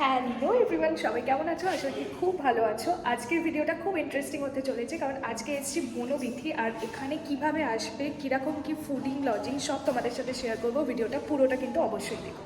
Hello everyone, সবাই কেমন আছো? আশা করি খুব ভালো আছো। আজকের ভিডিওটা খুব ইন্টারেস্টিং হতে চলেছে, কারণ আজকে এসেছি বনবিথি, আর এখানে কিভাবে আসবে, কীরকম কি ফুডিং লজিং সব তোমাদের সাথে শেয়ার করবো। ভিডিওটা পুরোটা কিন্তু অবশ্যই দেখো।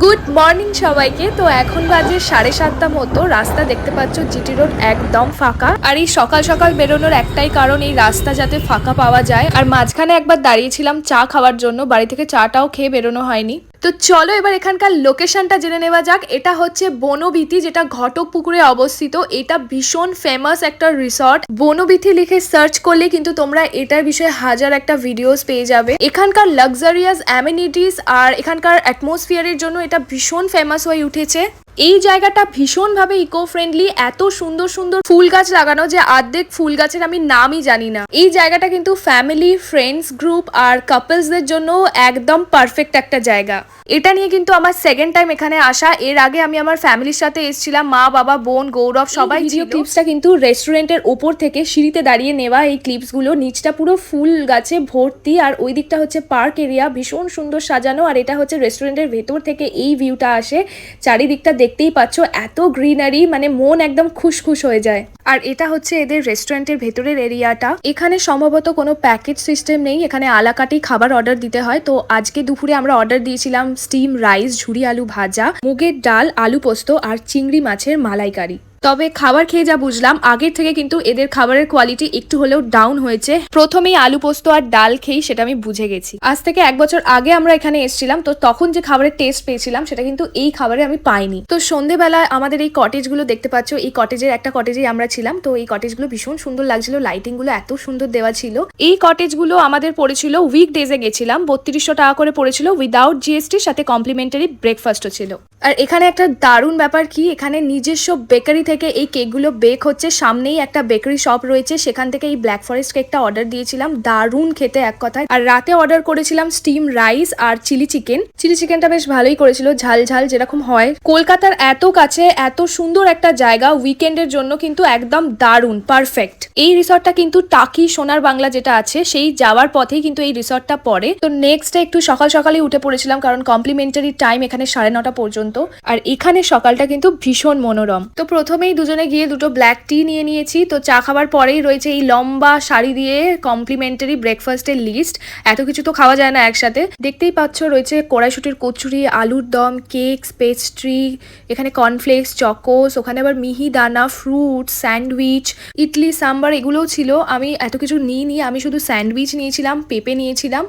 গুড মর্নিং সবাইকে। তো এখন বাজে 7:30 মতো। রাস্তা দেখতে পাচ্ছ, জিটি রোড একদম ফাঁকা। আর এই সকাল সকাল বেরোনোর একটাই কারণ, এই রাস্তা যাতে ফাঁকা পাওয়া যায়। আর মাঝখানে একবার দাঁড়িয়েছিলাম চা খাওয়ার জন্য, বাড়ি থেকে চাটাও খেয়ে বেরোনো হয়নি। তো চলো এবার এখানকার লোকেশনটা জেনে নেওয়া যাক। এটা হচ্ছে বনবিথি, যেটা ঘটকপুকুরে অবস্থিত। এটা ভীষণ ফেমাস একটা রিসর্ট। বনবিথি লিখে সার্চ করলে কিন্তু তোমরা এটার বিষয়ে হাজার একটা ভিডিওস পেয়ে যাবে। এখানকার লাক্সারিয়াস অ্যামিনিটিস আর এখানকার অ্যাটমসফিয়ারের জন্য এটা ভীষণ ফেমাস হয়ে উঠেছে। এই জায়গাটা ভীষণভাবে ইকো ফ্রেন্ডলি, এত সুন্দর সুন্দর ফুল গাছ লাগানো যে অর্ধেক ফুল গাছের আমি নামই জানি না। এই জায়গাটা কিন্তু ফ্যামিলি, ফ্রেন্ডস গ্রুপ আর কাপলসদের জন্য একদম পারফেক্ট একটা জায়গা। এটা নিয়ে কিন্তু আমার সেকেন্ড টাইম এখানে আসা। এর আগে আমি আমার ফ্যামিলির সাথে এসেছিলাম, মা, বাবা, বোন, গৌরব সবাই ছিল। ক্লিপসটা কিন্তু রেস্টুরেন্টের ওপর থেকে সিঁড়িতে দাঁড়িয়ে নেওয়া। এই ক্লিপসগুলো নিচটা পুরো ফুল গাছে ভর্তি, আর ওই দিকটা হচ্ছে পার্ক এরিয়া, ভীষণ সুন্দর সাজানো। আর এটা হচ্ছে রেস্টুরেন্টের ভেতর থেকে এই ভিউটা আসে। চারিদিকটা দেখতেই পাচ্ছ, এত গ্রিনারি, মানে মন একদম খুশখুশ হয়ে যায়। আর এটা হচ্ছে এদের রেস্টুরেন্টের ভেতরের এরিয়াটা। এখানে সম্ভবত কোনো প্যাকেজ সিস্টেম নেই, এখানে আলাকাটেই খাবার অর্ডার দিতে হয়। তো আজকে দুপুরে আমরা অর্ডার দিয়েছিলাম স্টিম রাইস, ঝুরি আলু ভাজা, মুগের ডাল, আলু পোস্ত আর চিংড়ি মাছের মালাইকারি। তবে খাবার খেয়ে যা বুঝলাম, আগের থেকে কিন্তু এদের খাবারের কোয়ালিটি একটু হলেও ডাউন হয়েছে। প্রথমেই আলু পোস্ত আর ডাল খেয়ে সেটা আমি বুঝে গেছি। আজ থেকে 1 বছর আগে আমরা এখানে এসেছিলাম, তো তখন যে খাবারের টেস্ট পেয়েছিলাম সেটা কিন্তু এই খাবারে আমি পাইনি। তো সন্ধেবেলায় আমাদের এই কটেজগুলো দেখতে পাচ্ছ, এই কটেজের একটা কটেজেই আমরা ছিলাম। তো এই কটেজগুলো ভীষণ সুন্দর লাগছিল, লাইটিংগুলো এত সুন্দর দেওয়া ছিল। এই কটেজগুলো আমাদের পড়েছিল, উইকডেজে গেছিলাম, 3200 টাকা করে পড়েছিল উইদাউট জিএসটির সাথে কমপ্লিমেন্টারি ব্রেকফাস্টও ছিল। আর এখানে একটা দারুণ ব্যাপার কি, এখানে নিজস্ব বেকারি থেকে এই কেকগুলো বেক হচ্ছে। সামনেই একটা বেকারি শপ রয়েছে, সেখান থেকে এই ব্ল্যাক ফরেস্ট কেকটা অর্ডার দিয়েছিলাম, দারুণ খেতে এক কথায়। আর রাতে অর্ডার করেছিলাম স্টিম রাইস আর চিলি চিকেন। চিলি চিকেনটা বেশ ভালোই করেছিল, ঝাল ঝাল যেরকম হয়। কলকাতার এত কাছে এত সুন্দর একটা জায়গা, উইকেন্ডের জন্য কিন্তু একদম দারুণ, পারফেক্ট। এই রিসর্টটা কিন্তু টাকি সোনার বাংলা যেটা আছে, সেই যাওয়ার পথেই কিন্তু এই রিসর্টটা পড়ে। তো নেক্সট ডে একটু সকাল সকালেই উঠে পড়েছিলাম, কারণ কমপ্লিমেন্টারি টাইম এখানে 9:30 পর্যন্ত। আর এখানে সকালটা কিন্তু ভীষণ মনোরম। তো প্রথমেই দুজনে গিয়ে দুটো ব্ল্যাক টি নিয়ে নিয়েছি। তো চা খাবার পরেই রয়েছে এই লম্বা সারি দিয়ে কমপ্লিমেন্টারি ব্রেকফাস্টের লিস্ট। এত কিছু তো খাওয়া যায় না একসাথে। দেখতেই পাচ্ছ, রয়েছে কড়াইশুটির কচুরি, আলুর দম, কেকস, পেস্ট্রি, এখানে কর্নফ্লেক্স, চকোস, ওখানে আবার মিহিদানা, ফ্রুট, স্যান্ডউইচ, ইডলি, সাম্বার এগুলোও ছিল। আমি এত কিছু নিইনি, আমি শুধু স্যান্ডউইচ নিয়েছিলাম, পেঁপে নিয়েছিলাম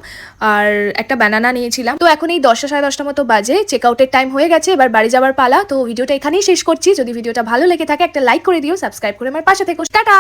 আর একটা ব্যানানা নিয়েছিলাম। তো এখন এই 10টা 10:30 মতো বাজে, চেক আউটের টাইম হয়ে গেছে, এবার বাড়ি যাবার পালা। তো ভিডিওটা এখানেই শেষ করছি। যদি ভিডিওটা ভালো লেগে থাকে একটা লাইক করে দিও, সাবস্ক্রাইব করে আমার পাশে থেকো। টাটা।